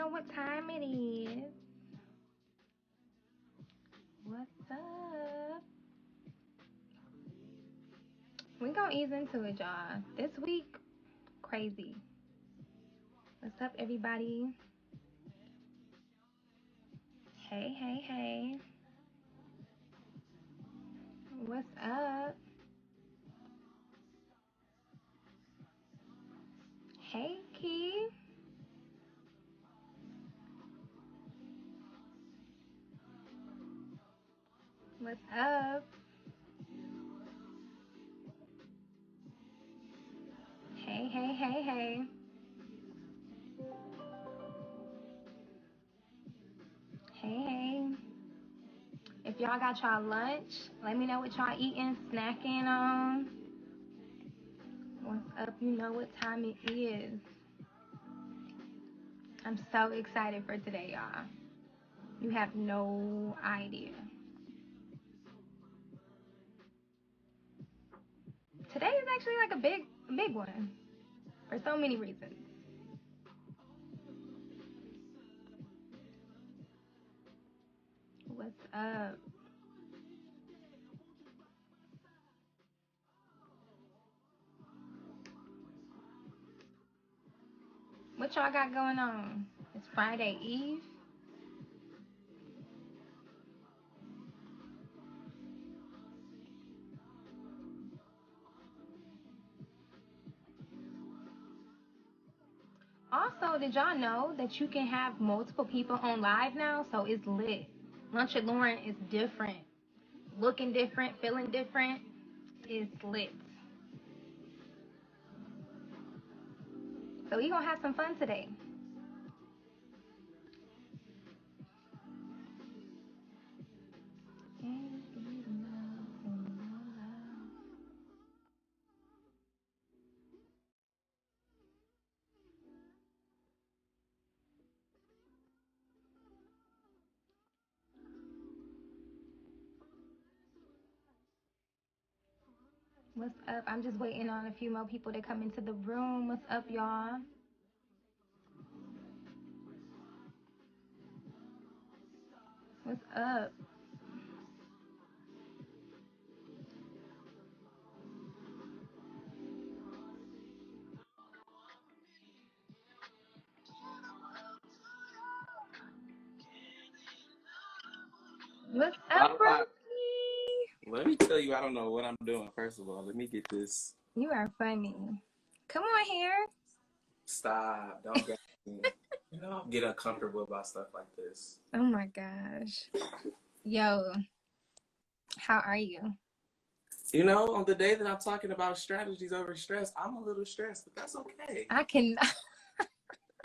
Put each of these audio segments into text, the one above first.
know what time it is. What's up? We gonna ease into it, y'all. This week, crazy. What's up, everybody? Hey, hey, hey. What's up? Hey, Key. What's up? Hey, hey, hey, hey. Hey, hey. If y'all got y'all lunch, let me know what y'all eating, snacking on. What's up? You know what time it is. I'm so excited for today, y'all. You have no idea. Today is actually like a big one for so many reasons. What's up? What y'all got going on? It's Friday Eve. Also, did y'all know that you can have multiple people on live now? So it's lit. Lunch with Lauren is different. Looking different, feeling different. It's lit. So we gonna have some fun today. What's up? I'm just waiting on a few more people to come into the room. What's up, y'all? What's up? What's up, Rocky? Let me tell you, I don't know what I'm doing. First of all, let me get this. You are funny. Come on here. Stop. Don't get me. Get uncomfortable about stuff like this. Oh my gosh. Yo, how are you? You know, on the day that I'm talking about strategies over stress, I'm a little stressed, but that's okay. I can.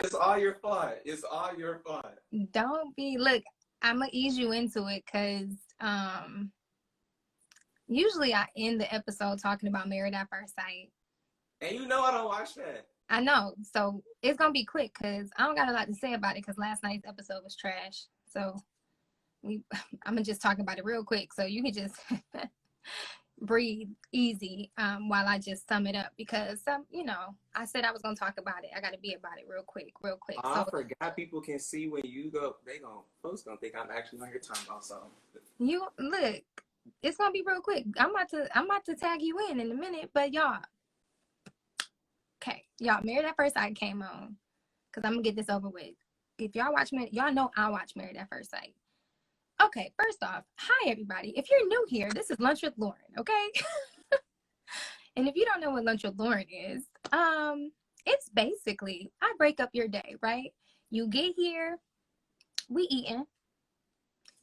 It's all your fault. It's all your fault. Don't be. Look, I'm gonna ease you into it because usually I end the episode talking about Married at First Sight. And you know I don't watch that. I know, so it's gonna be quick because I don't got a lot to say about it because last night's episode was trash. So I'm gonna just talk about it real quick so you can just breathe easy while I just sum it up because I said I was gonna talk about it. I gotta be about it real quick. I forgot people can see when you go. Folks gonna think I'm actually on your time also. You look, it's gonna be real quick. I'm about to tag you in a minute, but y'all. Okay, y'all, Married at First Sight came on because I'm gonna get this over with. If y'all watch me, y'all know I watch Married at First Sight. Okay, first off, hi everybody. If you're new here, this is Lunch with Lauren, okay? And if you don't know what Lunch with Lauren is, it's basically I break up your day, right? You get here, we eating,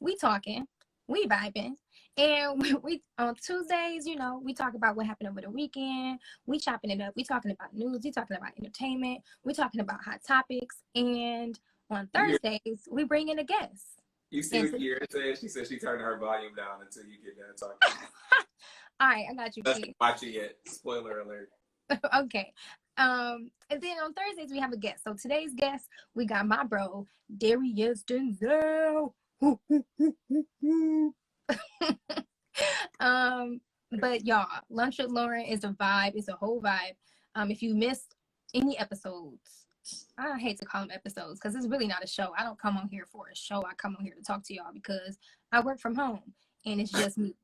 we talking, we vibing, and we on Tuesdays, we talk about what happened over the weekend. We chopping it up. We talking about news. We talking about entertainment. We talking about hot topics. And on Thursdays, we bring in a guest. You see what Kiera said? She said she turned her volume down until you get done talking. All right, I got you. Just watch it yet. Spoiler alert. Okay. And then on Thursdays we have a guest. So today's guest, we got my bro, Darius Denzel. But y'all, Lunch with Lauren is a vibe. It's a whole vibe. If you missed any episodes, I hate to call them episodes because it's really not a show. I don't come on here for a show. I come on here to talk to y'all because I work from home and it's just me.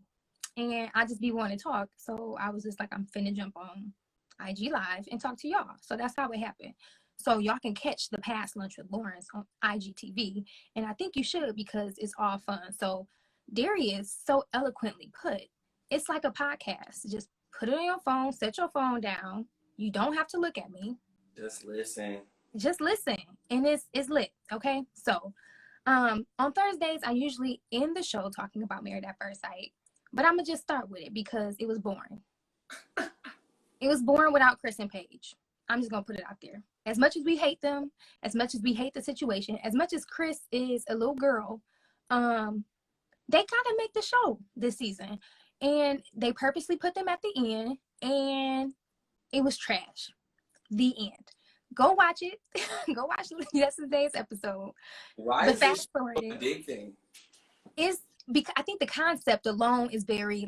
And I just be wanting to talk. So I was just like, I'm finna jump on IG Live and talk to y'all. So that's how it happened. So y'all can catch the past Lunch with Lawrence on IGTV. And I think you should because it's all fun. So Darius so eloquently put, it's like a podcast. Just put it on your phone, set your phone down. You don't have to look at me. Just listen. Just listen. And it's lit. Okay. So on Thursdays, I usually end the show talking about Married at First Sight. But I'm going to just start with it because it was boring. It was boring without Chris and Paige. I'm just going to put it out there. As much as we hate them, as much as we hate the situation, as much as Chris is a little girl, they kind of make the show this season. And they purposely put them at the end, and it was trash. The end. Go watch it. Go watch yesterday's episode. Why is this a big thing? It's because I think the concept alone is very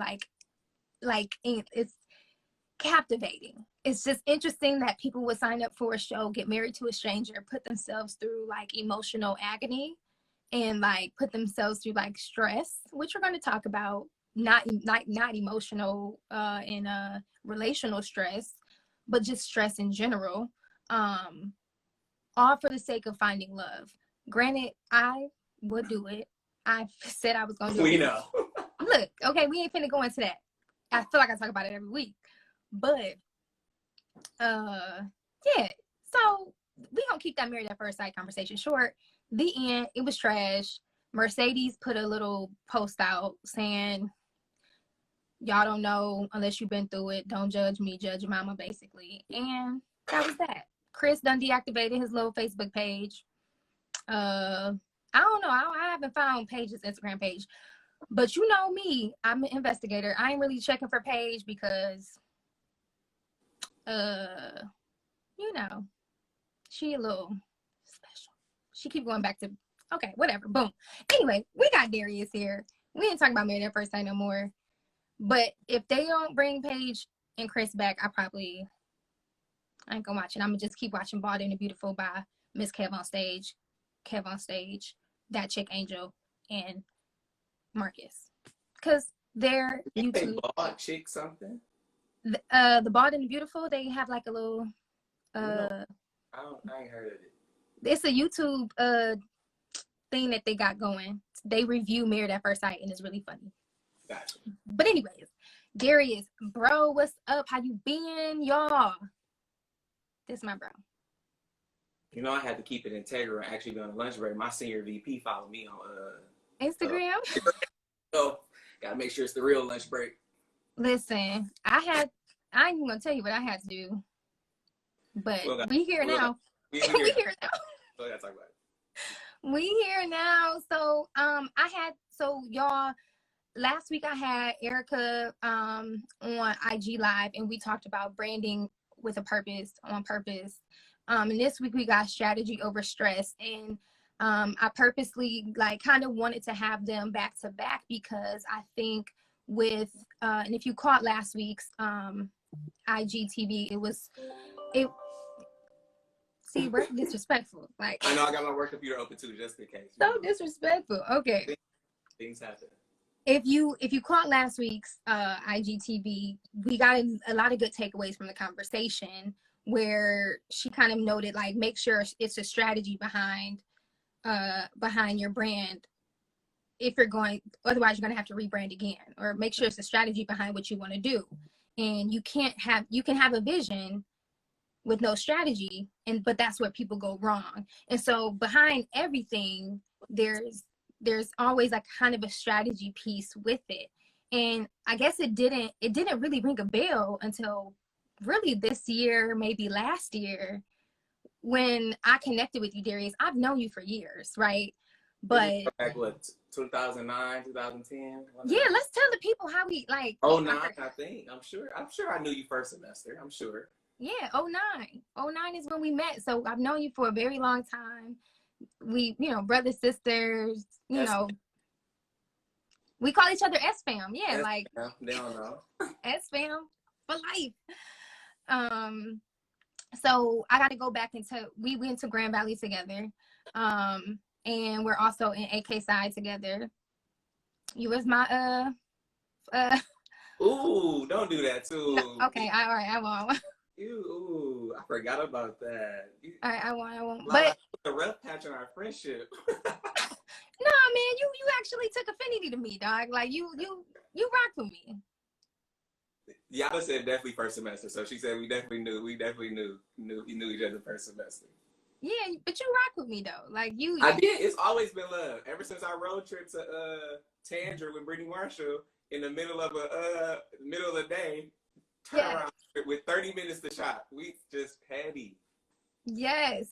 like it's captivating. It's just interesting that people would sign up for a show, get married to a stranger, put themselves through like emotional agony and like put themselves through like stress, which we're going to talk about, not emotional and relational stress, but just stress in general, all for the sake of finding love. Granted, I would do it. I said I was going to do it. We know. Look, okay, we ain't finna go into that. I feel like I talk about it every week. But, yeah. So, we gonna keep that Married at First Sight conversation short. The end, it was trash. Mercedes put a little post out saying, y'all don't know unless you've been through it. Don't judge me, judge your mama, basically. And that was that. Chris done deactivated his little Facebook page. I don't know. I haven't found Paige's Instagram page. But you know me, I'm an investigator. I ain't really checking for Paige because, you know, she a little special. She keep going back to, okay, whatever. Boom. Anyway, we got Darius here. We ain't talking about Married at First Sight no more. But if they don't bring Paige and Chris back, I ain't gonna watch it. I'm gonna just keep watching Bald and the Beautiful by Miss Kev on Stage, That Chick Angel, and Marcus, because they're YouTube. Bald Chick something. The Bald and the Beautiful, they have like a little. I ain't heard of it. It's a YouTube thing that they got going. They review Married at First Sight, and it's really funny. Gotcha. But anyways, Darius, bro, what's up? How you been, y'all? This my bro. You know, I had to keep it integral and actually be on a lunch break. My senior VP followed me on Instagram. So gotta make sure it's the real lunch break. Listen, I ain't even gonna tell you what I had to do, but we here now. We here now. So I gotta talk about it. We here now. So y'all, last week I had Erica on IG Live, and we talked about branding with a purpose, on purpose. And this week we got strategy over stress. And I purposely kind of wanted to have them back to back because I think with, and if you caught last week's IGTV, see, we're disrespectful. I know I got my work computer open too, just in case. So disrespectful. Okay. Things happen. If you caught last week's IGTV, we got a lot of good takeaways from the conversation where she kind of noted make sure it's a strategy behind your brand. If you're going, otherwise you're going to have to rebrand again, or make sure it's a strategy behind what you want to do. And you can have a vision with no strategy, but that's where people go wrong. And so behind everything, there's always kind of a strategy piece with it. And I guess it didn't really ring a bell until really this year, maybe last year, when I connected with you, Darius. I've known you for years, right? But back 2009, 2010. Yeah, let's tell the people how we 09, I think. I'm sure I knew you first semester. I'm sure. Yeah, 09. 09 is when we met. So I've known you for a very long time. We, brothers, sisters, we call each other S-Fam. Yeah, they don't know. S-Fam for life. So I got to go back we went to Grand Valley together. And we're also in AK side together. You was my Ooh, don't do that too. No, okay, all right, I won't. Ooh, I forgot about that. All right, I won't. But the rough patch on our friendship. No, man, you actually took affinity to me, dog. Like you rocked with me. Yaba said definitely first semester, so she said we definitely knew each other first semester. Yeah, but you rock with me though. Like you. I did. It's always been love. Ever since our road trip to Tanger with Brittany Marshall in the middle of the day, turn around with 30 minutes to shop. We just heavy. Yes.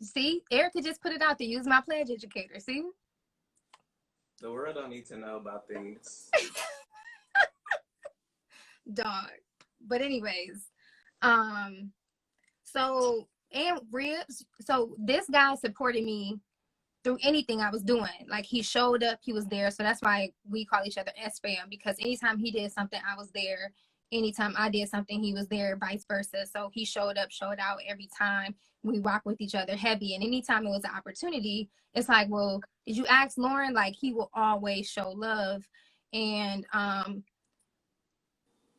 See, Erica just put it out there. Use my pledge educator. See. The world don't need to know about things. Dog. But anyways, so this guy supported me through anything I was doing. Like he showed up, he was there. So that's why we call each other S-fam, because anytime he did something, I was there. Anytime I did something, he was there, vice versa. So he showed up, showed out every time. We rock with each other heavy. And anytime it was an opportunity, it's like, well, did you ask Lauren? Like he will always show love. And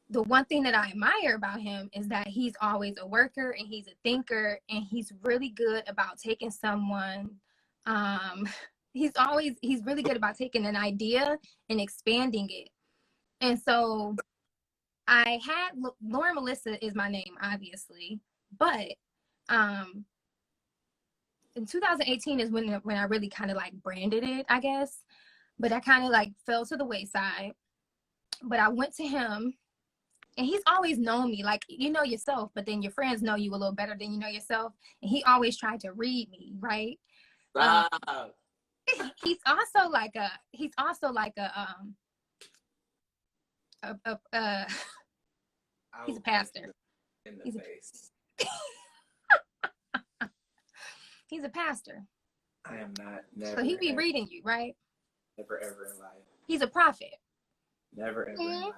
the one thing that I admire about him is that he's always a worker and he's a thinker, and he's really good about taking someone. He's really good about taking an idea and expanding it. And so I had Lauren Melissa is my name, obviously, but in 2018 is when I really kind of like branded it, I guess. But I kind of like fell to the wayside. But I went to him, and he's always known me, like, you know yourself, but then your friends know you a little better than you know yourself. And he always tried to read me, right? He's also like a he's a pastor. In the face. He's a pastor. I am not. Never. So he be reading you, right? Never ever in life. He's a prophet. Never ever in life.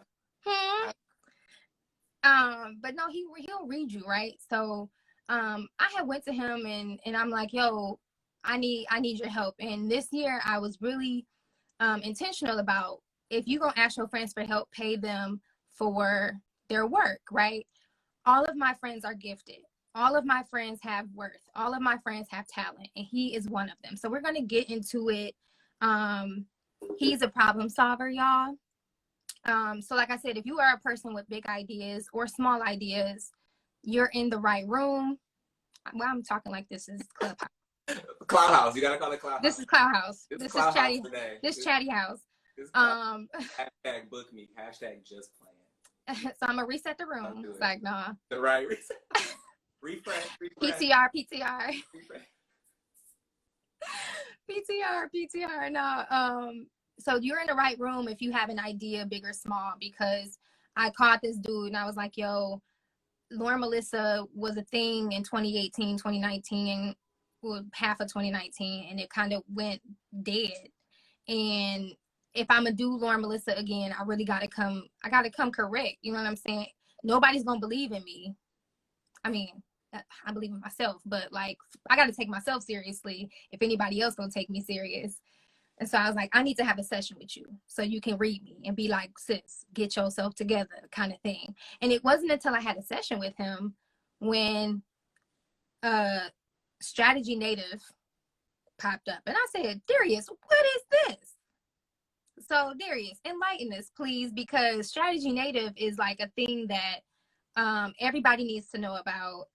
But no, he'll read you, right? So I had went to him and I'm like, yo, I need your help. And this year I was really intentional about, if you're gonna ask your friends for help, pay them for their work, right? All of my friends are gifted. All of my friends have worth. All of my friends have talent, and he is one of them. So we're gonna get into it. He's a problem solver, y'all. So like I said, if you are a person with big ideas or small ideas, you're in the right room. Well, I'm talking like this is Clubhouse. Cloud You gotta call it Cloud This is Cloud House. This is Chatty. Today. This Chatty House. Hashtag book me. Hashtag just playing. So I'm gonna reset the room. It's like, nah. The right reset. Refresh. PTR. PTR. No. So you're in the right room if you have an idea, big or small, because I caught this dude and I was like, yo, Lauren Melissa was a thing in 2018, 2019, well, half of 2019, and it kind of went dead. And if I'm gonna do Lauren Melissa again, I really gotta come correct. You know what I'm saying? Nobody's gonna believe in me. I mean, I believe in myself, but like, I gotta take myself seriously if anybody else gonna take me serious. And so I was like, I need to have a session with you so you can read me and be like, sis, get yourself together kind of thing. And it wasn't until I had a session with him when Strategy Native popped up. And I said, Darius, what is this? So Darius, enlighten us, please, because Strategy Native is like a thing that everybody needs to know about.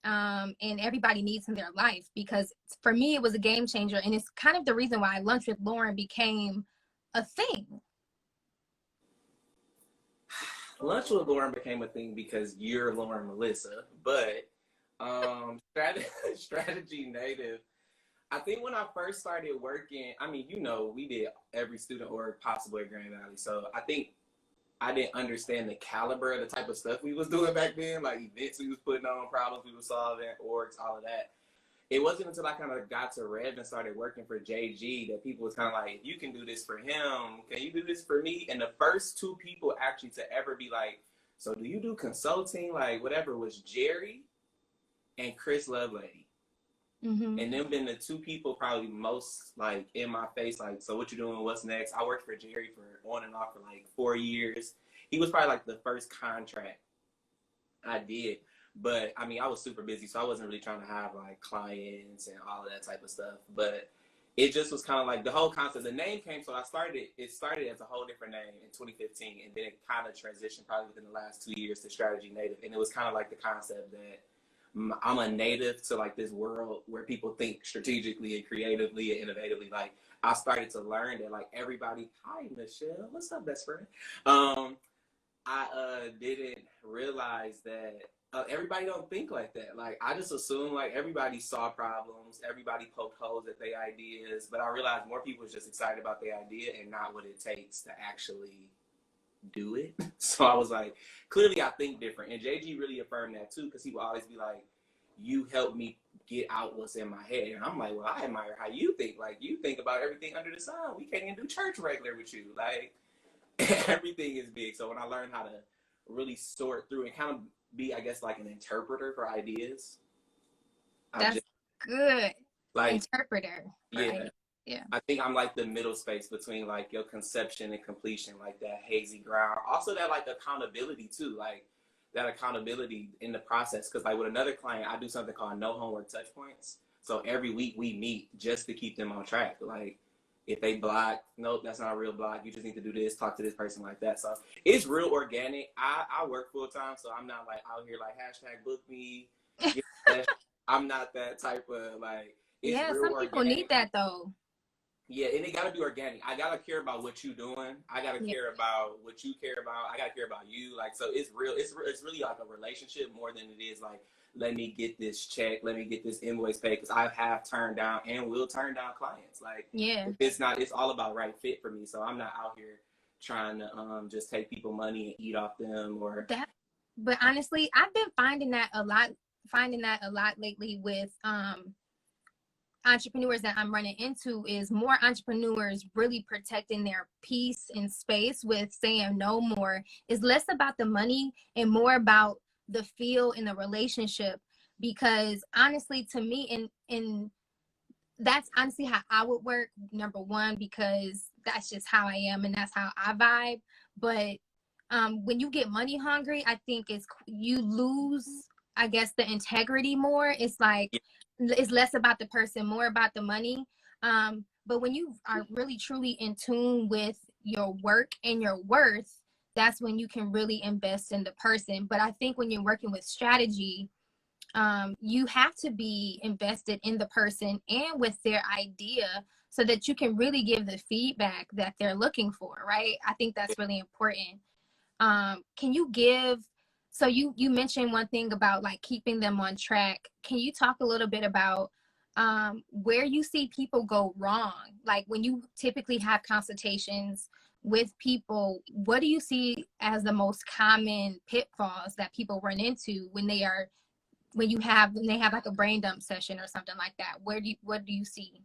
And everybody needs in their life, because for me, it was a game changer. And it's kind of the reason why Lunch with Lauren became a thing. Lunch with Lauren became a thing because you're Lauren Melissa, but Strategy Native, I think when I first started working, I mean, you know, we did every student org possible at Grand Valley. So I think I didn't understand the caliber of the type of stuff we was doing back then, like events we was putting on, problems we was solving, orgs, all of that. It wasn't until I kind of got to Rev and started working for JG that people was kind of like, you can do this for him, can you do this for me? And the first two people actually to ever be like, so do you do consulting, like whatever, was Jerry and Chris Lovelady. Mm-hmm. And them been the two people probably most like in my face, like, so what you doing? What's next? I worked for Jerry for on and off for like 4 years. He was probably like the first contract I did. But I mean, I was super busy, so I wasn't really trying to have like clients and all of that type of stuff. But it just was kind of like the whole concept. The name came, so it started as a whole different name in 2015, and then it kind of transitioned probably within the last 2 years to Strategy Native. And it was kind of like the concept that I'm a native to like this world where people think strategically and creatively and innovatively. Like I started to learn that like everybody, hi Michelle, what's up, best friend? I didn't realize that everybody don't think like that. Like I just assumed like everybody saw problems, everybody poked holes at their ideas, but I realized more people was just excited about their idea and not what it takes to actually do it. So I was like, clearly I think different. And JG really affirmed that too, because he would always be like, you helped me get out what's in my head. And I'm like, well, I admire how you think. Like you think about everything under the sun. We can't even do church regular with you. Like everything is big. So when I learned how to really sort through and kind of be, I guess, like an interpreter for ideas. That's good. Like interpreter. Yeah. Yeah. I think I'm like the middle space between like your conception and completion, like that hazy ground. Also that like accountability too, like that accountability in the process. Cause like with another client, I do something called no homework touch points. So every week we meet just to keep them on track. Like if they block, nope, that's not a real block. You just need to do this, talk to this person like that. So it's real organic. I work full time, so I'm not like out here like #book me. I'm not that type of like, it's real some people organic. need that though. Yeah, and it gotta be organic. I gotta care about what you're doing. I gotta care about what you care about. I gotta care about you. Like, so it's real. It's really like a relationship more than it is like, let me get this check, let me get this invoice paid. Because I have turned down and will turn down clients. Like, it's all about right fit for me. So I'm not out here trying to just take people money and eat off them or that. But honestly, I've been finding that a lot lately with entrepreneurs that I'm running into. Is more entrepreneurs really protecting their peace and space with saying no more. It's less about the money and more about the feel in the relationship. Because honestly, to me, and that's honestly how I would work, number one, because that's just how I am and that's how I vibe. But when you get money hungry, I think you lose, I guess, the integrity more. It's like, it's less about the person, more about the money. But when you are really truly in tune with your work and your worth, that's when you can really invest in the person. But I think when you're working with strategy, you have to be invested in the person and with their idea so that you can really give the feedback that they're looking for, right? I think that's really important. Can you give, so you mentioned one thing about like keeping them on track. Can you talk a little bit about where you see people go wrong? Like when you typically have consultations with people, what do you see as the most common pitfalls that people run into when they have like a brain dump session or something like that? What do you see?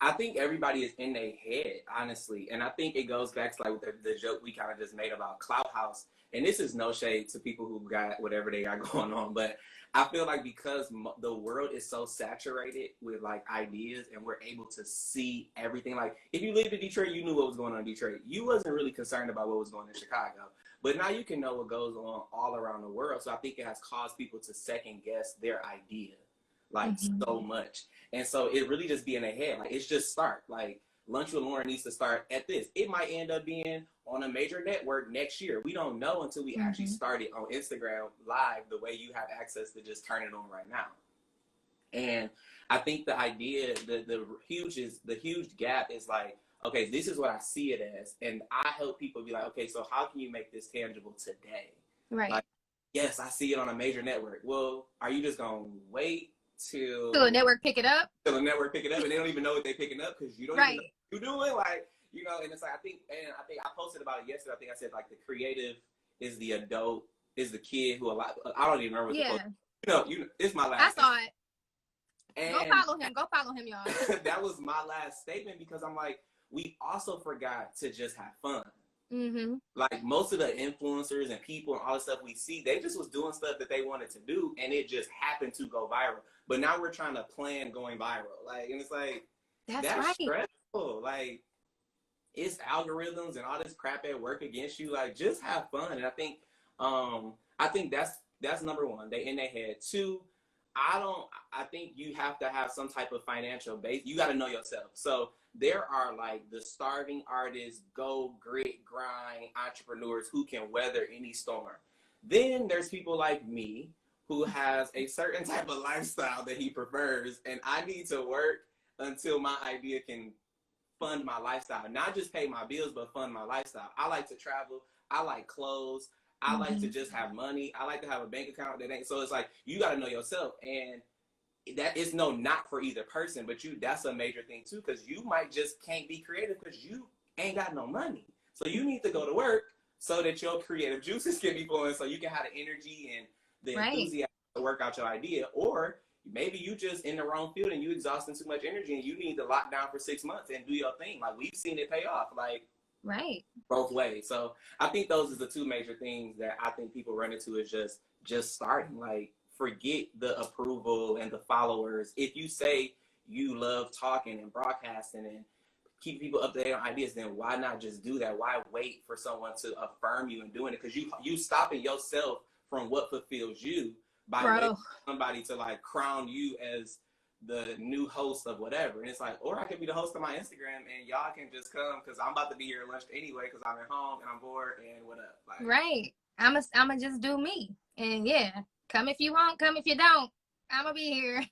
I think everybody is in their head, honestly. And I think it goes back to like the joke we kind of just made about Clout House. And this is no shade to people who got whatever they got going on. But I feel like because the world is so saturated with like ideas and we're able to see everything. Like if you lived in Detroit, you knew what was going on in Detroit. You wasn't really concerned about what was going on in Chicago. But now you can know what goes on all around the world. So I think it has caused people to second guess their idea like so much. And so it really just be in their head. Like it's just start. Like Lunch with Lauren needs to start at this. It might end up being on a major network next year. We don't know until we actually start it on Instagram live the way you have access to just turn it on right now. And I think the idea, the huge gap is like, okay, this is what I see it as. And I help people be like, okay, so how can you make this tangible today? Right. Like, yes, I see it on a major network. Well, are you just going to wait till a network pick it up? Till a network pick it up and they don't even know what they're picking up because you don't even know what you're doing. Like, you know, and it's like, I think I posted about it yesterday. I think I said like the creative is the adult, is the kid who I don't even remember what you know, it's my last. I saw it. And Go follow him, y'all. That was my last statement because I'm like, we also forgot to just have fun. Mm-hmm. Like most of the influencers and people and all the stuff we see, they just was doing stuff that they wanted to do, and it just happened to go viral. But now we're trying to plan going viral, like, and it's like That's that's right. stressful. Like, it's algorithms and all this crap at work against you. Like, just have fun. And I think that's number one. They in their head. Two, I think you have to have some type of financial base. You got to know yourself. So there are like the starving artists, go grit, grind entrepreneurs who can weather any storm. Then there's people like me who has a certain type of lifestyle that he prefers, and I need to work until my idea can fund my lifestyle. Not just pay my bills, but fund my lifestyle. I like to travel. I like clothes. I like to just have money. I like to have a bank account that ain't. So it's like, you got to know yourself. And that is not for either person, but that's a major thing too, because you might just can't be creative because you ain't got no money. So you need to go to work so that your creative juices can be flowing, so you can have the energy and the enthusiasm to work out your idea. Or maybe you just in the wrong field and you exhausting too much energy and you need to lock down for 6 months and do your thing. Like, we've seen it pay off, like, both ways. So I think those are the two major things that I think people run into, is just starting. Like, forget the approval and the followers. If you say you love talking and broadcasting and keep people up to date on ideas, then why not just do that? Why wait for someone to affirm you and doing it? Because you stopping yourself from what fulfills you by waiting for somebody to like crown you as the new host of whatever. And it's like, or I could be the host of my Instagram and y'all can just come because I'm about to be here at lunch anyway because I'm at home and I'm bored and what up. Like, I'ma just do me. And yeah, come if you want, come if you don't. I'ma be here.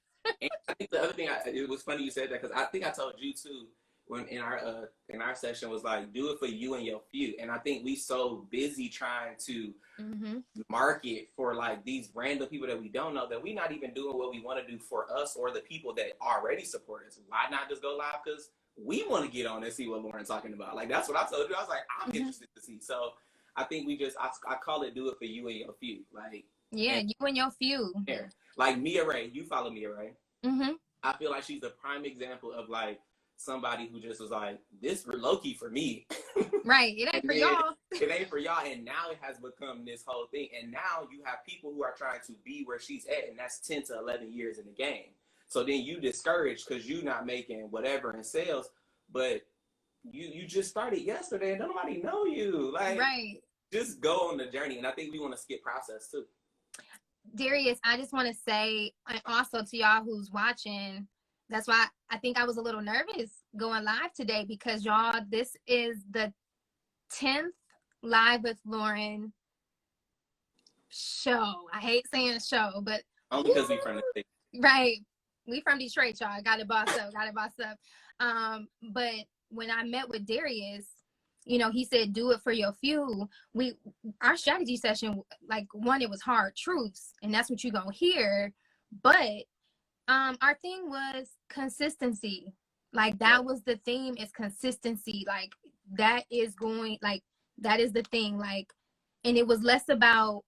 And I think the other thing, it was funny you said that, because I think I told you too when in our session, was like, do it for you and your few. And I think we so busy trying to market for like these random people that we don't know, that we not even doing what we want to do for us or the people that already support us. Why not just go live? Because we want to get on and see what Lauren's talking about. Like, that's what I told you. I was like, I'm interested to see. So I think I call it, do it for you and your few. Like, you and your few. Yeah. Like Mia Ray, you follow Mia Ray. I feel like she's a prime example of like somebody who just was like, this low-key for me. Right. It ain't for y'all. It ain't for y'all. And now it has become this whole thing. And now you have people who are trying to be where she's at, and that's 10 to 11 years in the game. So then you discouraged because you're not making whatever in sales, but you just started yesterday and nobody know you. Like, just go on the journey. And I think we want to skip process too. Darius, I just want to say, and also to y'all who's watching, that's why I think I was a little nervous going live today, because y'all, this is the 10th Live with Lauren show. I hate saying show, but only because we from the state. Right. We from Detroit, y'all. Got to boss up. But when I met with Darius, you know, he said, do it for your few. Our strategy session, like, one, it was hard truths, and that's what you're going to hear. But our thing was consistency. Like, that was the theme, is consistency. Like, that is the thing. Like, and it was less about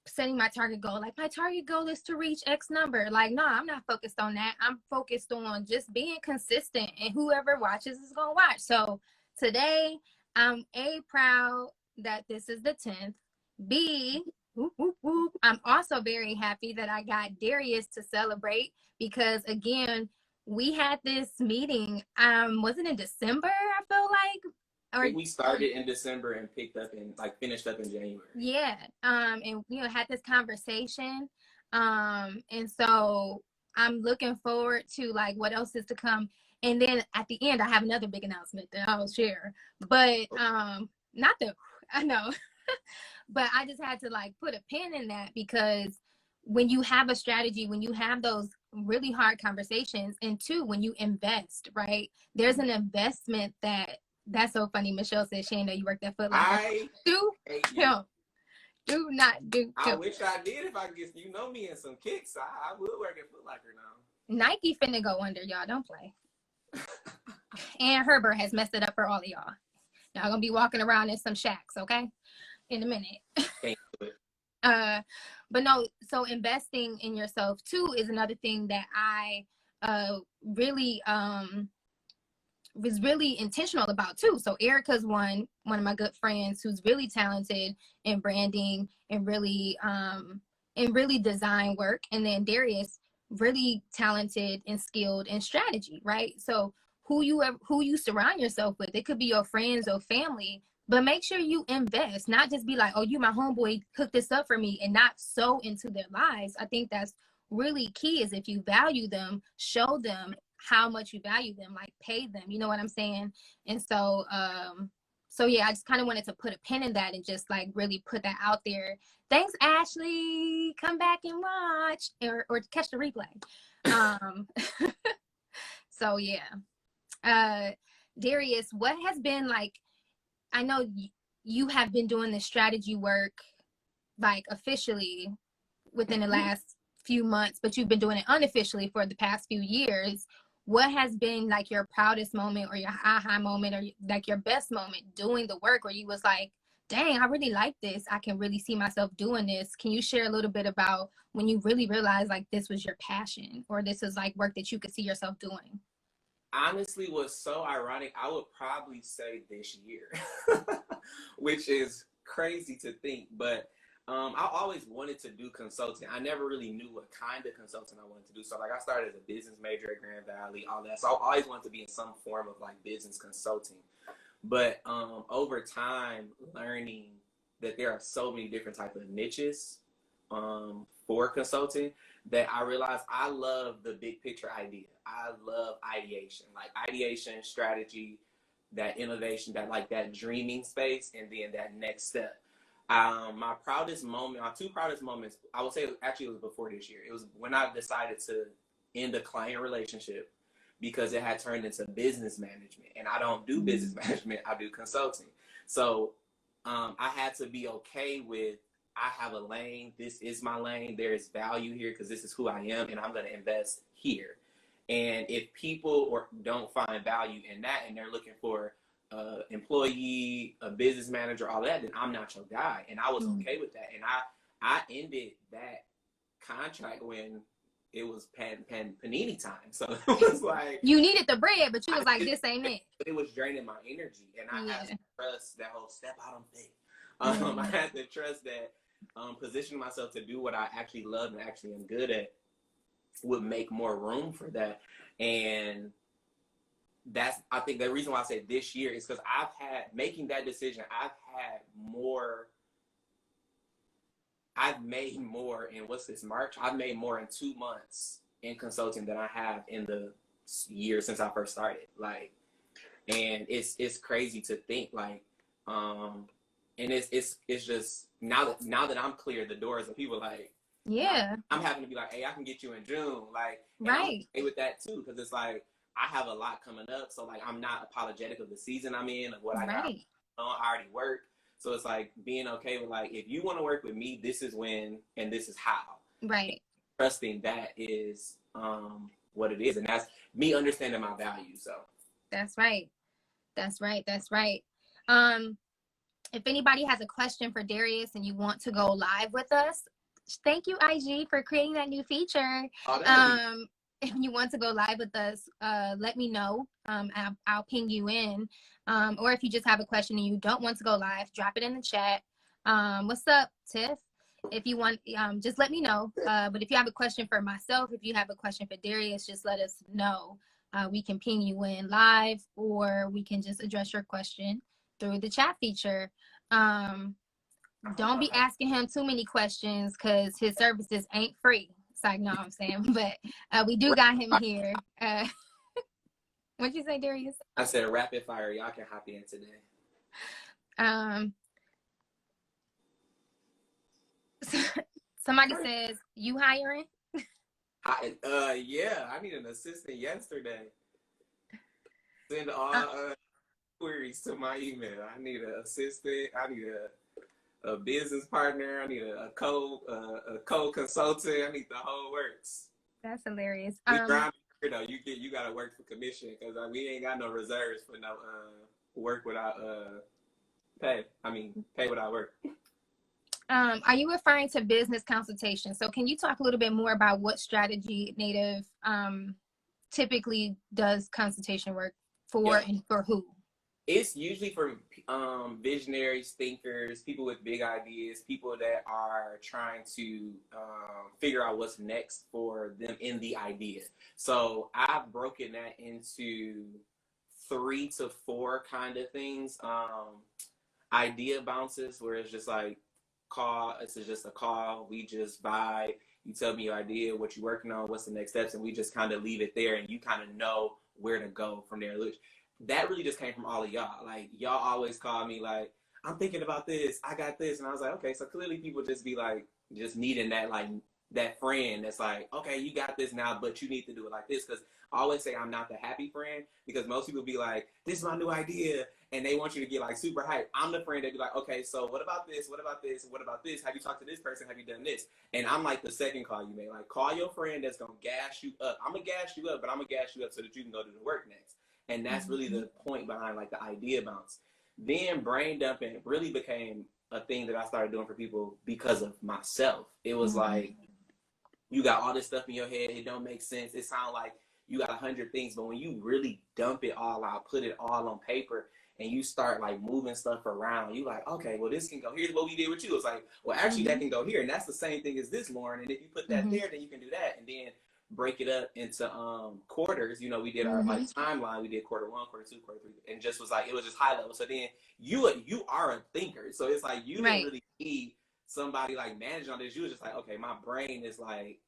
setting my target goal. Like, my target goal is to reach X number. Like, no, I'm not focused on that. I'm focused on just being consistent, and whoever watches is going to watch. So today, I'm A, proud that this is the 10th. B, whoop, whoop, whoop, I'm also very happy that I got Darius to celebrate, because again, we had this meeting, wasn't it December, I feel like? Or we started in December and finished up in January. Yeah. And you know, had this conversation. And so I'm looking forward to like what else is to come. And then at the end, I have another big announcement that I'll share. But not the, I know, but I just had to like put a pin in that, because when you have a strategy, when you have those really hard conversations, and two, when you invest, right? There's an investment that's so funny. Michelle said she didn't know you worked at Foot Locker. Do not do. I wish I did. If I get, you know me, and some kicks, I would work at Foot Locker now. Nike finna go under, y'all. Don't play. And Herbert has messed it up for all of y'all. Y'all gonna be walking around in some shacks, okay? In a minute. Can't do it. But no, so investing in yourself too is another thing that I really was really intentional about too. So Erica's one of my good friends who's really talented in branding and really design work. And then Darius, really talented and skilled in strategy, right? So who you surround yourself with, it could be your friends or family, but make sure you invest, not just be like, oh, you my homeboy, hook this up for me, and not so into their lives. I think that's really key, is if you value them, show them how much you value them, like pay them, you know what I'm saying? And so yeah, I just kind of wanted to put a pin in that and just like really put that out there. Thanks, Ashley. Come back and watch or catch the replay. So yeah. Darius, what has been like, I know you have been doing this strategy work like officially within the last few months, but you've been doing it unofficially for the past few years. What has been like your proudest moment or your aha moment or like your best moment doing the work where you was like, dang, I really like this. I can really see myself doing this. Can you share a little bit about when you really realized like this was your passion or this is like work that you could see yourself doing? Honestly, what's so ironic, I would probably say this year, which is crazy to think, but I always wanted to do consulting. I never really knew what kind of consulting I wanted to do. So like I started as a business major at Grand Valley, all that. So I always wanted to be in some form of like business consulting. But over time, learning that there are so many different types of niches for consulting, that I realized I love the big picture idea. I love ideation, like ideation, strategy, that innovation, that like that dreaming space, and then that next step. My two proudest moments, I would say actually it was before this year. It was when I decided to end a client relationship because it had turned into business management, and I don't do business management, I do consulting. So I had to be okay with, I have a lane, this is my lane, there is value here because this is who I am, and I'm going to invest here. And if people don't find value in that and they're looking for employee, a business manager, all that, then I'm not your guy. And I was okay with that. And I ended that contract when it was panini time. So it was like, you needed the bread, but you was like, this ain't it. It was draining my energy, and I had to trust that whole step out on faith. I had to trust that positioning myself to do what I actually love and actually am good at would make more room for that. And that's, I think the reason why I say this year is because making that decision, I've made more in March? I've made more in 2 months in consulting than I have in the year since I first started. Like, and it's crazy to think, like, and it's just now that I'm clear, the doors of people like, yeah, I'm having to be like, hey, I can get you in June, like, right. I'm okay with that too, because it's like I have a lot coming up, so like I'm not apologetic of the season I'm in, of what I got on. I already work, so it's like being okay with like, if you want to work with me, this is when and this is how. Right. And trusting that is what it is, and that's me understanding my value. So that's right. That's right. That's right. If anybody has a question for Darius and you want to go live with us, thank you, IG, for creating that new feature. If you want to go live with us, let me know. I'll ping you in. Or if you just have a question and you don't want to go live, drop it in the chat. What's up, Tiff? If you want, just let me know. But if you have a question for myself, if you have a question for Darius, just let us know. We can ping you in live, or we can just address your question through the chat feature. Don't be asking him too many questions because his services ain't free. It's like, no, I'm saying, but we do got him here. What'd you say, Darius? I said rapid fire. Y'all can hop in today. Somebody says, you hiring? Yeah, I need an assistant yesterday. Send all queries to my email. I need an assistant. I need a business partner. I need a co-consultant. I need the whole works. That's hilarious. You gotta work for commission, because we ain't got no reserves for no work without pay. I mean, pay without work. Are you referring to business consultation? So can you talk a little bit more about what Strategy Native typically does consultation work for and for who? It's usually for visionaries, thinkers, people with big ideas, people that are trying to figure out what's next for them in the idea. So I've broken that into 3 to 4 kind of things. Idea bounces, where it's just like this is just a call. We just vibe. You tell me your idea, what you're working on, what's the next steps, and we just kind of leave it there, and you kind of know where to go from there. That really just came from all of y'all. Like, y'all always call me like, I'm thinking about this, I got this. And I was like, okay, so clearly people just be like, just needing that, like, that friend that's like, okay, you got this now, but you need to do it like this. Because I always say I'm not the happy friend, because most people be like, this is my new idea, and they want you to get like super hyped. I'm the friend that be like, okay, so what about this? What about this? What about this? Have you talked to this person? Have you done this? And I'm like the second call you make. Like, call your friend that's gonna gas you up. I'm gonna gas you up, but I'm gonna gas you up so that you can go do the work next. And that's really the point behind like the idea bounce. Then brain dumping really became a thing that I started doing for people because of myself. It was like, you got all this stuff in your head, it don't make sense. It sounds like you got 100 things, but when you really dump it all out, put it all on paper, and you start like moving stuff around, you like, okay, well, this can go, here's what we did with you. It's like, well, actually that can go here, and that's the same thing as this, Lauren, and if you put that there, then you can do that. And then break it up into quarters. You know, we did our like timeline. We did quarter 1, quarter 2, quarter 3, and just was like, it was just high level. So then you are a thinker, so it's like you didn't really need somebody like managing on this. You was just like, okay, my brain is like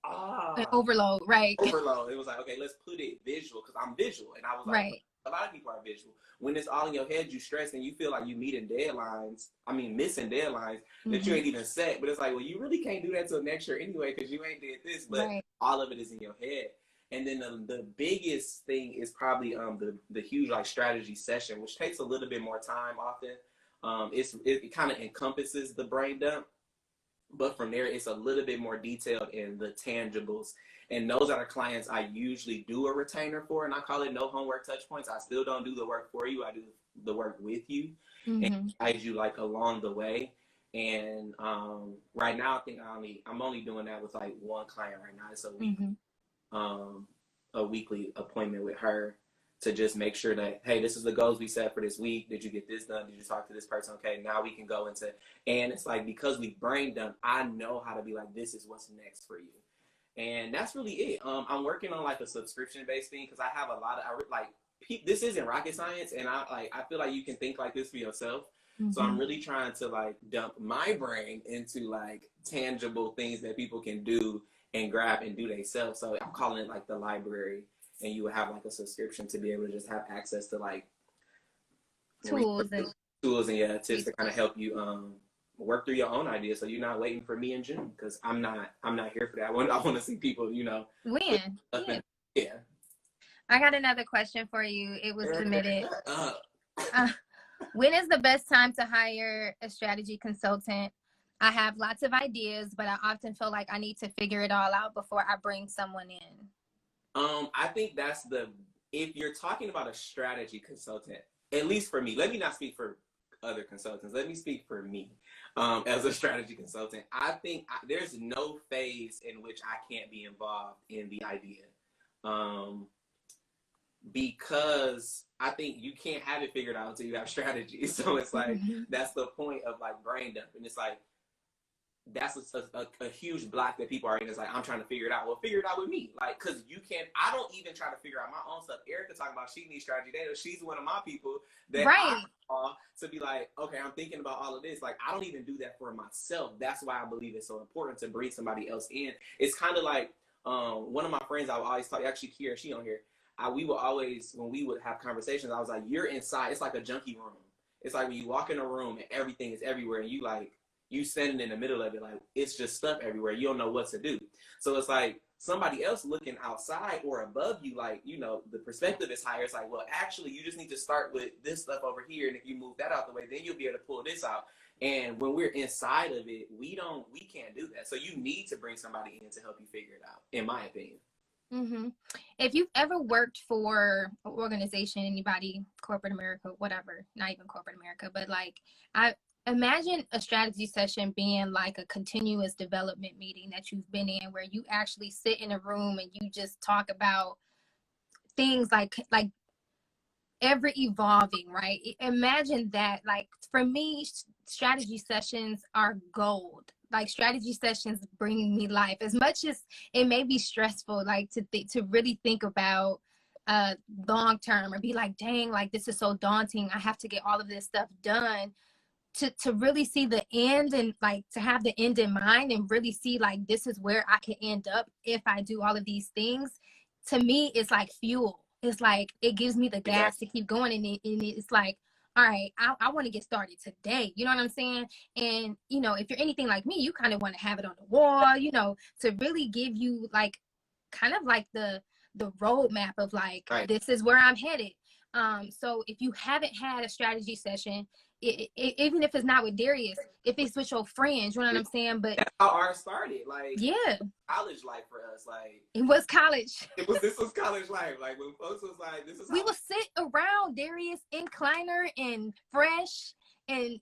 overload, right? Overload. It was like, okay, let's put it visual, because I'm visual, and I was like, a lot of people are visual. When it's all in your head, you stress and you feel like you missing deadlines that you ain't even set. But it's like, well, you really can't do that till next year anyway, because you ain't did this. But all of it is in your head. And then the biggest thing is probably the huge like strategy session, which takes a little bit more time often. It kind of encompasses the brain dump, but from there it's a little bit more detailed in the tangibles. And those are the clients I usually do a retainer for, and I call it no homework touch points. I still don't do the work for you. I do the work with you and guide you like along the way. And right now I think I'm only doing that with like one client right now. It's a weekly appointment with her to just make sure that, hey, this is the goals we set for this week. Did you get this done? Did you talk to this person? Okay, now we can go into, and it's like, because we brain dump, I know how to be like, this is what's next for you. And that's really it. I'm working on like a subscription-based thing, because I have a lot of, this isn't rocket science, and I feel like you can think like this for yourself. So I'm really trying to like dump my brain into like tangible things that people can do and grab and do themselves. So I'm calling it like the library, and you would have like a subscription to be able to just have access to like tools and tips to kind of help you work through your own ideas, so you're not waiting for me in June, because I'm not here for that. I want to see people, you know, win. I got another question for you. It was submitted. When is the best time to hire a strategy consultant? I have lots of ideas, but I often feel like I need to figure it all out before I bring someone in. I think if you're talking about a strategy consultant, at least for me, let me not speak for other consultants. Let me speak for me as a strategy consultant. I think there's no phase in which I can't be involved in the idea. Because I think you can't have it figured out until you have strategy. So it's like, that's the point of like brain dump. And it's like, that's a huge block that people are in. It's like, I'm trying to figure it out. Well, figure it out with me. Like, because I don't even try to figure out my own stuff. Erica talking about she needs strategy data. She's one of my people that I call to be like, okay, I'm thinking about all of this. Like, I don't even do that for myself. That's why I believe it's so important to bring somebody else in. It's kind of like one of my friends I would always talk, actually Kira, she on here. We would always, when we would have conversations, I was like, you're inside. It's like a junkie room. It's like when you walk in a room and everything is everywhere, and you standing in the middle of it, like, it's just stuff everywhere. You don't know what to do. So it's like somebody else looking outside or above you, like, you know, the perspective is higher. It's like, well, actually, you just need to start with this stuff over here. And if you move that out the way, then you'll be able to pull this out. And when we're inside of it, we can't do that. So you need to bring somebody in to help you figure it out, in my opinion. If you've ever worked for an organization, anybody, corporate America, whatever, not even corporate America, but like, I imagine a strategy session being like a continuous development meeting that you've been in, where you actually sit in a room and you just talk about things like ever evolving, right? Imagine that. Like for me, strategy sessions are gold. Like strategy sessions bring me life. As much as it may be stressful, like to really think about long term, or be like, dang, like this is so daunting. I have to get all of this stuff done. To really see the end, and like to have the end in mind, and really see like this is where I can end up if I do all of these things. To me, it's like fuel. It's like it gives me the gas to keep going, and it's like, all right, I want to get started today. You know what I'm saying? And you know, if you're anything like me, you kind of want to have it on the wall, you know, to really give you like kind of like the roadmap of like, this is where I'm headed. So if you haven't had a strategy session, even if it's not with Darius, if it's with your friends, you know what I'm saying? But that's how ours started. Like, yeah, college life for us. Like, it was college. This was college life. Like when folks was like, this is. We would sit around Darius incliner and fresh and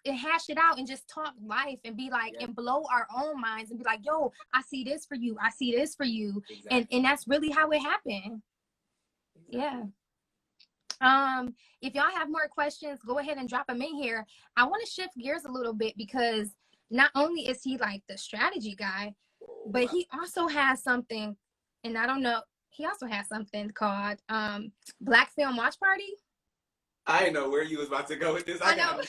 hash it out and just talk life and be like, and blow our own minds and be like, yo, I see this for you. I see this for you. Exactly. And that's really how it happened. Exactly. Yeah. If y'all have more questions, go ahead and drop them in here. I want to shift gears a little bit, because not only is he like the strategy guy, but he also has something, and I don't know, he also has something called Black Film Watch Party. I didn't know where you was about to go with this. I know.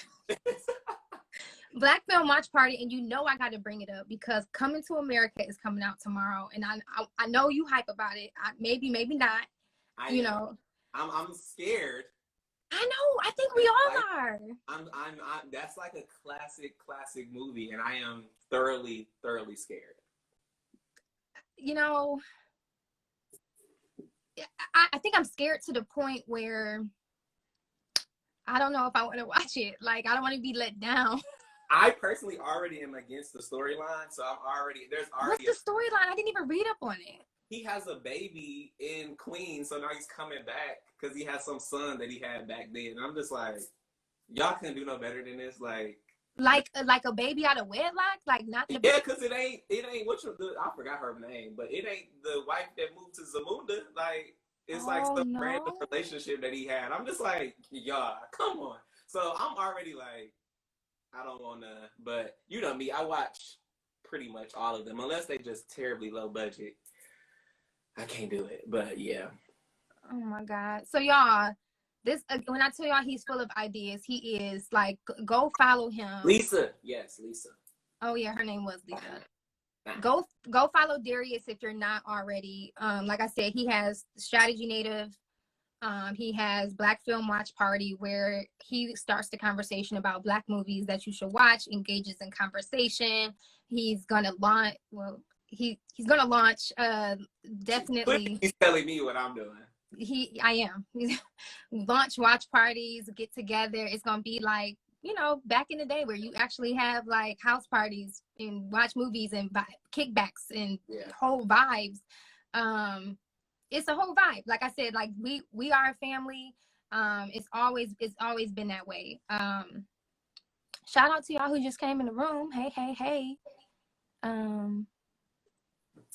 Black Film Watch Party, and you know I got to bring it up because Coming to America is coming out tomorrow, and I know you hype about it. Maybe not. You know. I'm scared. I know. I think we all are. I'm that's like a classic movie, and I am thoroughly scared. You know, I think I'm scared to the point where I don't know if I want to watch it. Like, I don't want to be let down. I personally already am against the storyline, so there's already. What's the storyline? I didn't even read up on it. He has a baby in Queens, so now he's coming back because he has some son that he had back then. And I'm just like, y'all couldn't do no better than this. Like a baby out of wedlock, like not the because it ain't I forgot her name, but it ain't the wife that moved to Zamunda. Like it's like some random relationship that he had. I'm just like, y'all, come on. So I'm already like, I don't want to, but you know me, I watch pretty much all of them unless they just terribly low budget. I can't do it, but yeah. Oh my God. So y'all, this when I tell y'all he's full of ideas, he is. Like, go follow him. Lisa. Yes, Lisa. Oh yeah, her name was Lisa. Go follow Darius if you're not already. Like I said, he has Strategy Native. He has Black Film Watch Party, where he starts the conversation about Black movies that you should watch, engages in conversation. He's gonna launch. Well, he's gonna launch. Definitely. He's telling me what I'm doing. I am. Launch watch parties, get together. It's gonna be like, you know, back in the day where you actually have like house parties and watch movies and kickbacks and whole vibes. It's a whole vibe. Like I said, like we are a family. It's always been that way. Shout out to y'all who just came in the room. Hey.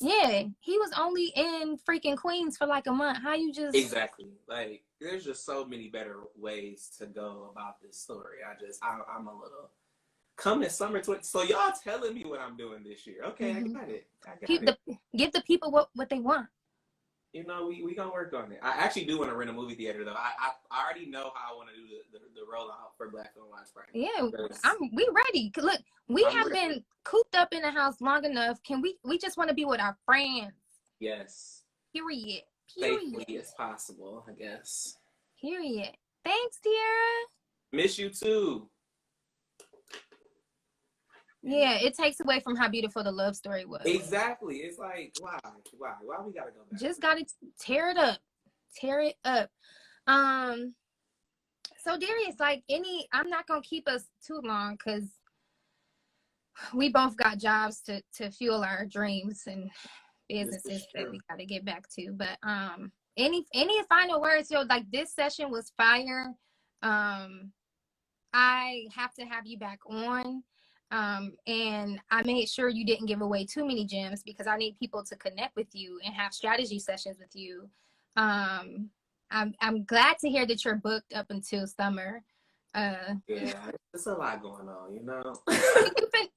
Yeah, he was only in freaking Queens for like a month. How you just exactly like? There's just so many better ways to go about this story. I'm a little coming summer 20. So y'all telling me what I'm doing this year? Okay, I got it. Give the people what they want. You know, we gonna work on it. I actually do want to rent a movie theater though. I already know how I want to do the rollout for Black Film Watch Party. Yeah, we ready. Look, we have been cooped up in the house long enough. Can we just want to be with our friends? Yes. Period. Safely as possible, I guess. Period. Thanks, Tiara. Miss you too. Yeah, it takes away from how beautiful the love story was. Exactly. It's like, why we gotta go back? Just gotta tear it up. So Darius, like I'm not gonna keep us too long because we both got jobs to fuel our dreams and businesses that we gotta get back to. But any final words? Yo, like this session was fire. I have to have you back on. And I made sure you didn't give away too many gems because I need people to connect with you and have strategy sessions with you. I'm glad to hear that you're booked up until summer. Yeah, there's a lot going on, you know.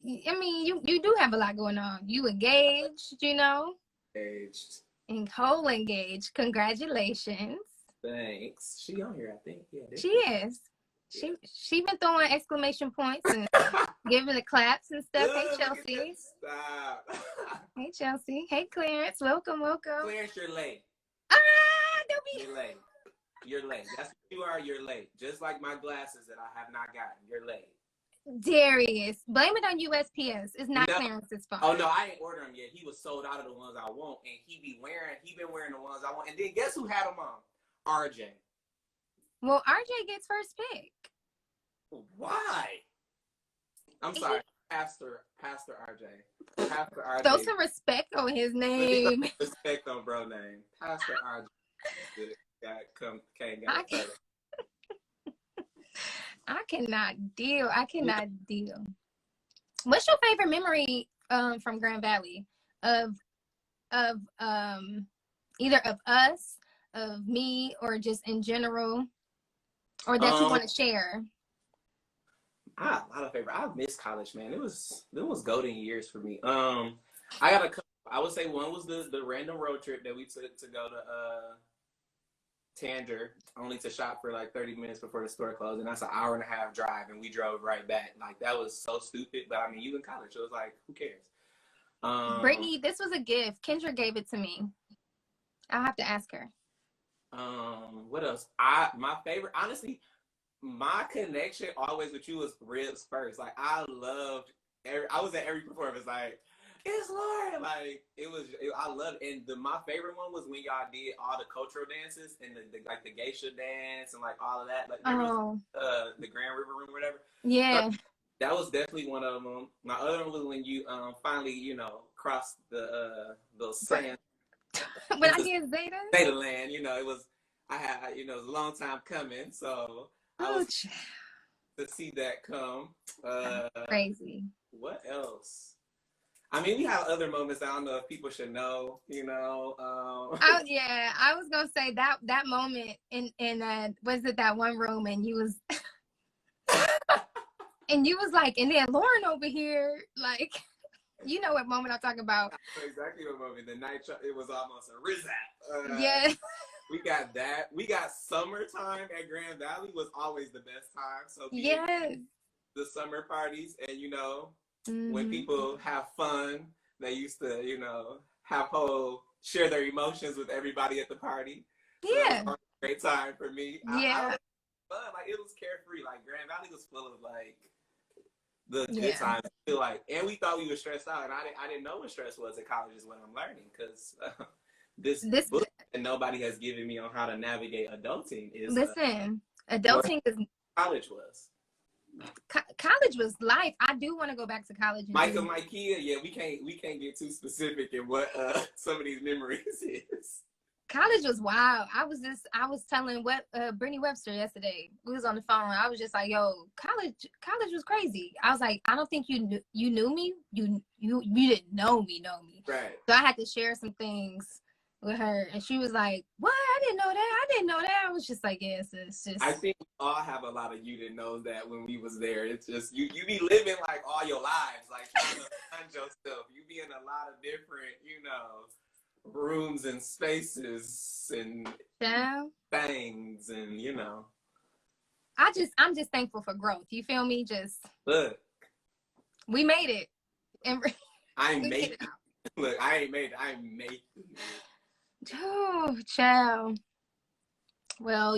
You do have a lot going on. You engaged, you know. Engaged. And whole engaged. Congratulations. Thanks. She on here, I think. Yeah, she is. She been throwing exclamation points and giving the claps and stuff. Ugh, Hey, Chelsea. Stop. Hey, Chelsea. Hey, Clarence. Welcome. Clarence, you're late. Don't be. You're late. You're late. That's what you are. You're late. Just like my glasses that I have not gotten. You're late. Darius, blame it on USPS. It's not Clarence's fault. Oh no, I ain't ordered them yet. He was sold out of the ones I want, and he been wearing the ones I want. And then guess who had them on? RJ. Well, RJ gets first pick. Why? I'm sorry, Pastor RJ. Pastor RJ. Throw some respect on his name. Respect on bro name. Pastor RJ. I cannot deal. What's your favorite memory from Grand Valley of either of us, of me, or just in general, or that you want to share? I have a lot of favorite. I miss college, man. It was golden years for me. I got a couple. I would say one was the random road trip that we took to go to Tanger, only to shop for like 30 minutes before the store closed, and that's an hour and a half drive, and we drove right back. Like, that was so stupid, but I mean, you in college, so it was like, who cares? Brittany, this was a gift. Kendra gave it to me. I'll have to ask her. What else? My favorite, honestly, my connection always with you was ribs first. Like, I was at every performance, like, it's Lauren. Like, I loved it. And my favorite one was when y'all did all the cultural dances and the geisha dance and like all of that. Like, the Grand River Room or whatever. Yeah. So, that was definitely one of them. My other one was when you finally, crossed the sand. When I did Zeta Land, it was it was a long time coming. So I was to see that come. Crazy. What else? I mean, we have other moments. I don't know if people should know, Oh yeah, I was gonna say that moment in was it that one room, and you was and you was like, and then Lauren over here, like, you know what moment I'm talking about? I know exactly what moment. The night it was almost a rizap. Yeah. We got that. We got summertime at Grand Valley was always the best time. So yes, the summer parties, and when people have fun, they used to, share their emotions with everybody at the party. So yeah. That was a great time for me. Yeah. I fun. Like, it was carefree. Like, Grand Valley was full of like the good times. And we thought we were stressed out, and I didn't know what stress was at college is what I'm learning, because this book that nobody has given me on how to navigate adulting is adulting is college was. College was life. I do want to go back to college. Mikea, yeah, we can't get too specific in what some of these memories is. College was wild. I was telling Brittany Webster yesterday. We was on the phone. I was just like, yo, college was crazy. I was like, I don't think you knew me. You didn't know me. Right. So I had to share some things with her, and she was like, what? I didn't know that. I was just like, yes, it's just. I think we all have a lot of you didn't know that when we was there. It's just you be living like all your lives, like trying to find yourself. You be in a lot of different, rooms and spaces and things, and I'm just thankful for growth. You feel me? Just look, we made it, and I made it. Look, I ain't made it. I made it. Oh, child. Well,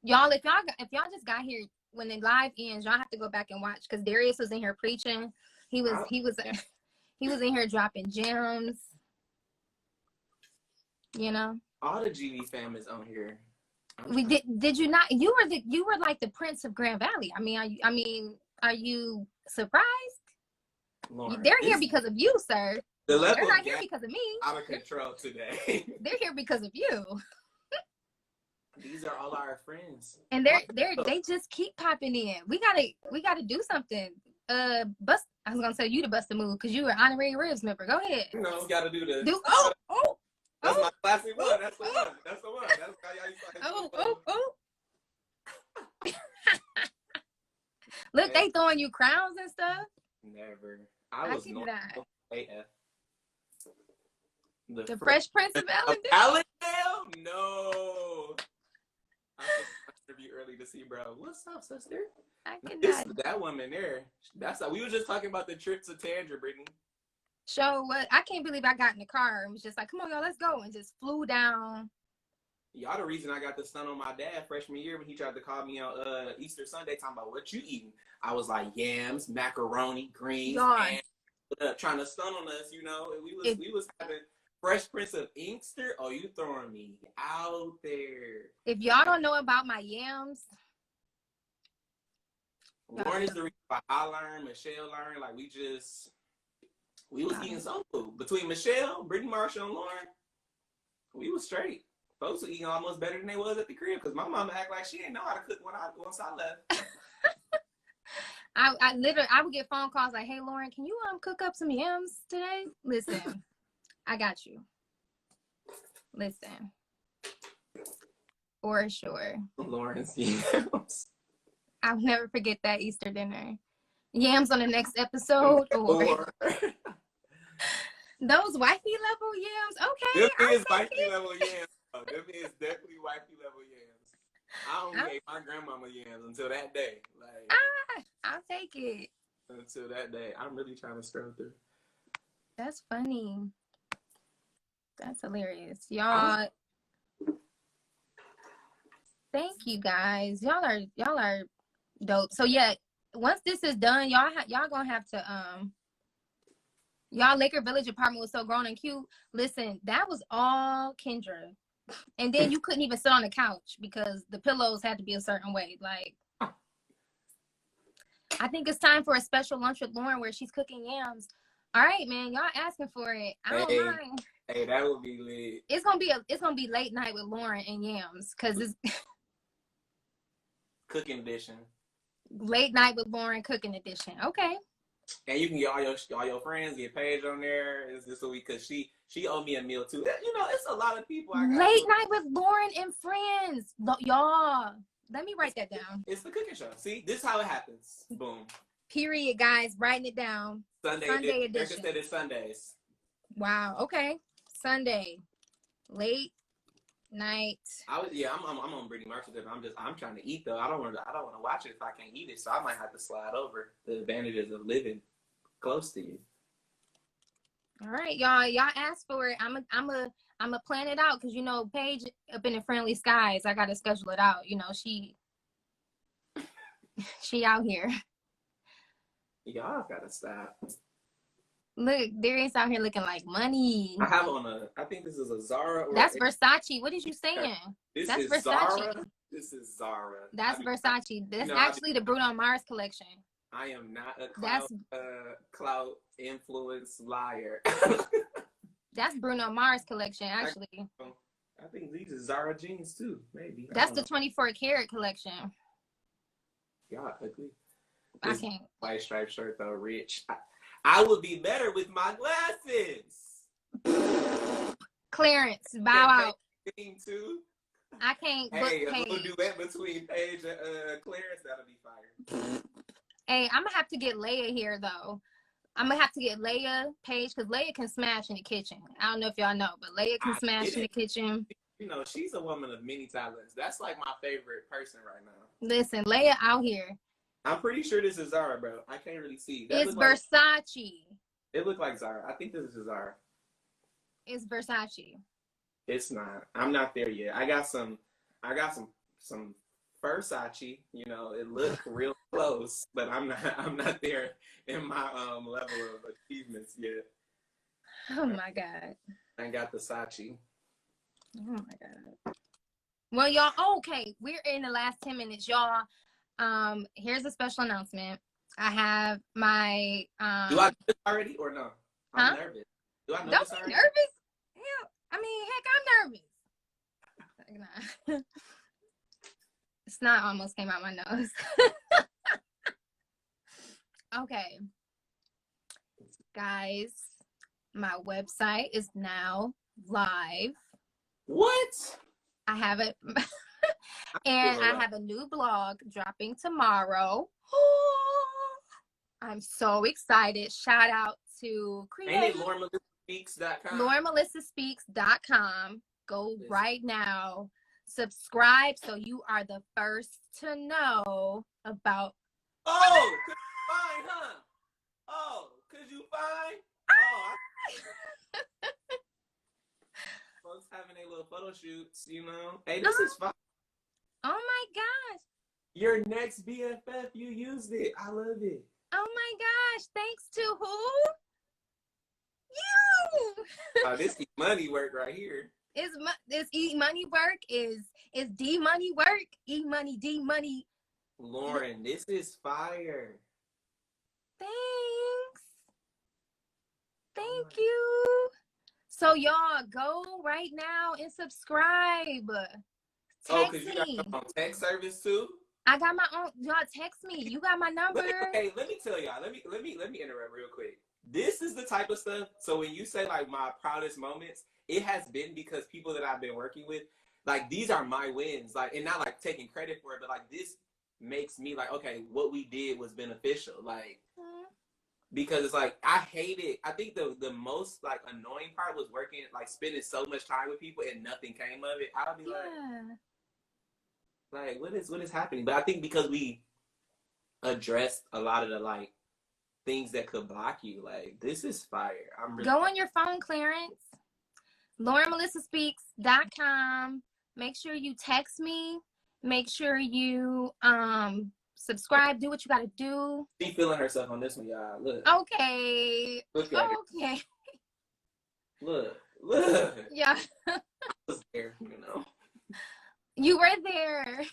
y'all, if y'all just got here when the live ends, y'all have to go back and watch, because Darius was in here preaching. He was in here dropping gems. All the GV fam is on here. Did you not? You were like the Prince of Grand Valley. Are you surprised? Lauren, they're here because of you, sir. They're not here because of me. Out of control today. They're here because of you. These are all our friends, and they just keep popping in. We gotta do something. I was gonna tell you to bust a move because you were honorary ribs member. Go ahead. We gotta do this. That's my classic one. That's the one. That's how Oh. Look, they throwing you crowns and stuff. Never. I was normal AF. The Fresh Prince of Allendale? No. I took my interview early to see, bro. What's up, sister? That woman there. That's how we were just talking about the trip to Tandra, Brittany. So what? I can't believe I got in the car and was just like, "Come on, y'all, let's go," and just flew down. Y'all the reason I got the stun on my dad freshman year when he tried to call me on Easter Sunday talking about what you eating. I was like yams, macaroni, greens, and trying to stun on us, you know. And we was having Fresh Prince of Inkster. Oh, you throwing me out there. If y'all don't know about my yams. Lauren is the reason why I learned, Michelle learned. Like we was eating soul food. Between Michelle, Brittany Marshall, and Lauren, we was straight. Folks were eating almost better than they was at the crib because my mama act like she didn't know how to cook once I left. I would get phone calls like, "Hey Lauren, can you cook up some yams today?" Listen, I got you. Listen, for sure. Lauren's yams. I'll never forget that Easter dinner. Yams on the next episode, or those wifey level yams. Okay, this is wifey level yams. Oh, them is definitely wifey level yams. I only ate my grandmama yams until that day. Like, I'll take it. Until that day. I'm really trying to scroll through. That's funny. That's hilarious. Y'all, thank you guys. Y'all are dope. So yeah, once this is done, y'all gonna have to y'all Laker Village apartment was so grown and cute. Listen, that was all Kendra. And then you couldn't even sit on the couch because the pillows had to be a certain way. Like, I think it's time for a special lunch with Lauren where she's cooking yams. All right, man, y'all asking for it. I don't mind. Hey, that would be lit. It's gonna be late night with Lauren and yams because it's cooking edition. Late night with Lauren cooking edition. Okay. And you can get all your friends, get Paige on there. It's this week because she owed me a meal too. You know, it's a lot of people. Late night with Lauren and friends, y'all. Let me write that down. It's the cooking show. See, this is how it happens. Boom. Period, guys. Writing it down. Sunday edition. Erica said it's Sundays. Wow. Okay. Sunday, late night. I'm on Brittany Marshall. I'm trying to eat though. I don't want to watch it if I can't eat it. So I might have to slide over. The advantages of living close to you. All right, y'all. Y'all asked for it. I'm a plan it out because you know Paige up in the friendly skies. I gotta schedule it out. You know she out here. Y'all gotta stop. Look, Darius out here looking like money. I have I think this is a Zara. That's Versace. What is you saying? That's Versace. Zara. This is Zara. That's Versace. That's actually the Bruno Mars collection. I am not a clout influence liar. That's Bruno Mars collection, actually. I think these are Zara jeans too, maybe. That's the 24 karat collection. Y'all ugly. I can't. White striped shirt though, rich. I would be better with my glasses. Clarence, bow out. Too. I can't. Hey, a little duet between Paige and Clarence, that'll be fire. Hey, I'm gonna have to get Leia here though. I'm gonna have to get Leia, Paige, because Leia can smash in the kitchen. I don't know if y'all know, but Leia can smash in the kitchen. You know, she's a woman of many talents. That's like my favorite person right now. Listen, Leia out here. I'm pretty sure this is Zara, bro. I can't really see. It's Versace. It looked like Zara. I think this is Zara. It's Versace. It's not. I'm not there yet. I got some Versace. You know, it looked real close, but I'm not there in my level of achievements yet. Oh my God. I got the Sachi. Oh my God. Well, y'all. Okay, we're in the last 10 minutes, y'all. Here's a special announcement. I have my Do I know this already or no? I'm nervous. Do I know Don't this be already? nervous. Yeah. I mean, heck, I'm nervous. Snot almost came out my nose. Okay. Guys, my website is now live. What? I have it. And I have a new blog dropping tomorrow. I'm so excited. Shout out to Ain't it LaurenMelissaSpeaks.com? LaurenMelissaSpeaks.com. Go right now. Subscribe so you are the first to know about. Oh, cause you fine, huh? Oh, cause you fine? Oh. Folks having a little photo shoots, you know. Hey, this is fun. Oh my gosh. Your next BFF, you used it. I love it. Oh my gosh. Thanks to who? You. This money work right here. Is E money work? Is D money work? E money, D money. Lauren, this is fire. Thanks. Thank you. So y'all go right now and subscribe. Text because you me. got your own text service too? I got my own. Y'all text me. You got my number. Hey, let me tell y'all. Let me interrupt real quick. This is the type of stuff. So when you say like my proudest moments, it has been because people that I've been working with, like these are my wins. Like, and not like taking credit for it, but like this makes me like, okay, what we did was beneficial. Like, because it's like I hate it. I think the most like annoying part was working, like spending so much time with people and nothing came of it. I'll be like, what is happening? But I think because we addressed a lot of the like things that could block you, like this is fire. I'm really go on your phone, Clarence. LaurenMelissaSpeaks.com. Make sure you text me. Make sure you subscribe. Do what you gotta do. She feeling herself on this one, y'all. Look. Okay. Look at okay. It. Look. Yeah. I was there, you know. You were there.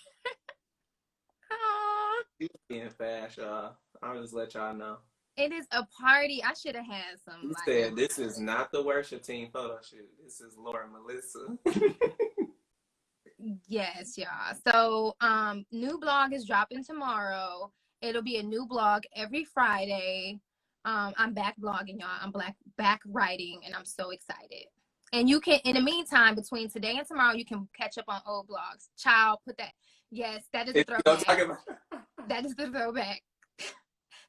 Aww. You being fast, y'all. I'll just let y'all know. It is a party. I should have had some. You said this is not the worship team photo shoot. This is Lauren Melissa. Yes, y'all. So, new blog is dropping tomorrow. It'll be a new blog every Friday. I'm back blogging, y'all. I'm back writing, and I'm so excited. And you can, in the meantime, between today and tomorrow, you can catch up on old blogs. Child, put that. Yes, that is the throwback. That is the throwback.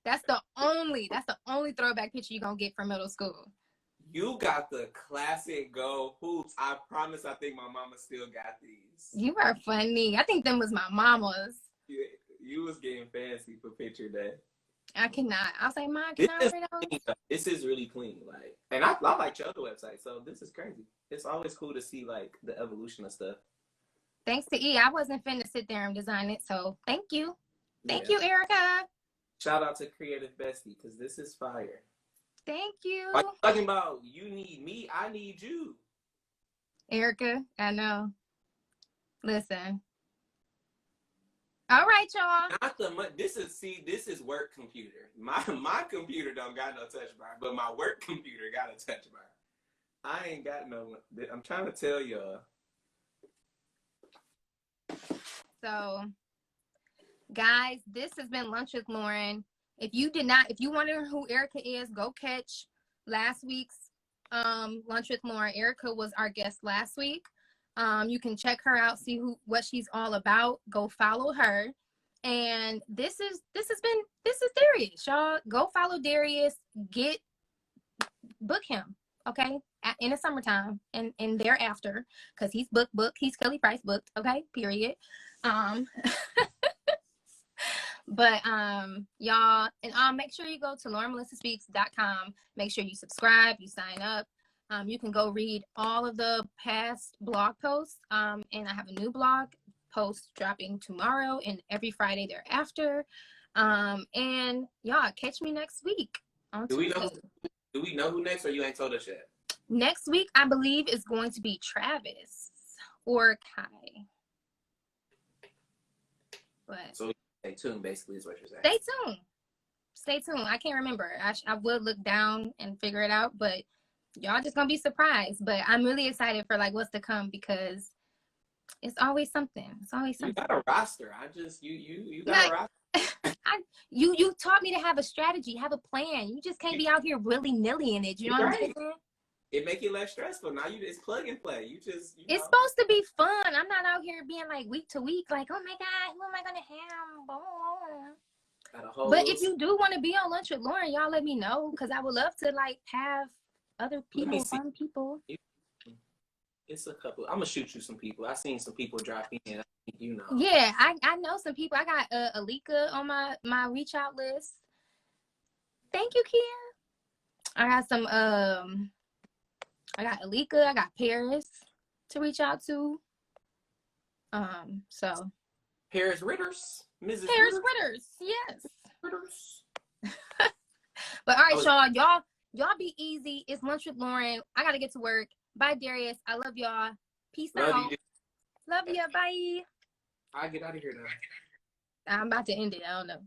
That's the only throwback picture you're gonna get from middle school. You got the classic Go Hoops. I promise I think my mama still got these. You are funny. I think them was my mama's. You was getting fancy for picture day. I cannot. I was like, Mom, can I read those? This is really clean. Like, and I like your other website, so this is crazy. It's always cool to see like the evolution of stuff. Thanks to E. I wasn't finna sit there and design it, so thank you. Thank you, Erica. Shout out to Creative Bestie, because this is fire. Thank you. Like talking about you need me, I need you. Erica, I know. Listen. All right, y'all. This is work computer. My computer don't got no touch bar, but my work computer got a touch bar. I ain't got no. I'm trying to tell y'all. So, guys, this has been Lunch with Lauren. If you wonder who Erica is, go catch last week's Lunch with Lauren. Erica was our guest last week. You can check her out, see what she's all about. Go follow her. And this is Darius, y'all. Go follow Darius. Book him, okay? In the summertime and thereafter, because he's booked. He's Kelly Price booked, okay? Period. But y'all, and make sure you go to LaurenMelissaSpeaks.com. Make sure you subscribe, you sign up. You can go read all of the past blog posts. And I have a new blog post dropping tomorrow and every Friday thereafter. And y'all, catch me next week on Tuesday. Do we know who next, or you ain't told us yet? Next week, I believe, is going to be Travis or Kai. But so stay tuned, basically, is what you're saying. Stay tuned. I can't remember. I would look down and figure it out, but y'all just gonna be surprised. But I'm really excited for like what's to come, because it's always something. You got a roster. You got a roster. You taught me to have a strategy, have a plan. You just can't be out here willy-nilly in it. You know what I'm saying? it make it less stressful. Now you just plug and play. You just It's supposed to be fun. I'm not out here being like week to week, like, oh my God, who am I gonna have? But if you do want to be on Lunch with Lauren, y'all let me know, because I would love to like have other people, fun people. It's a couple. I'm gonna shoot you some people. I seen some people drop in. You know. Yeah, I know some people. I got Alika on my reach out list. Thank you, Kia. I got some I got Alika, I got Paris to reach out to. So Paris Ritters, Mrs. Paris Ritters, yes. Ritters. But all right, y'all be easy. It's Lunch with Lauren. I gotta get to work. Bye, Darius. I love y'all. Peace out. Love ya. Bye. I'll get out of here now. I'm about to end it. I don't know.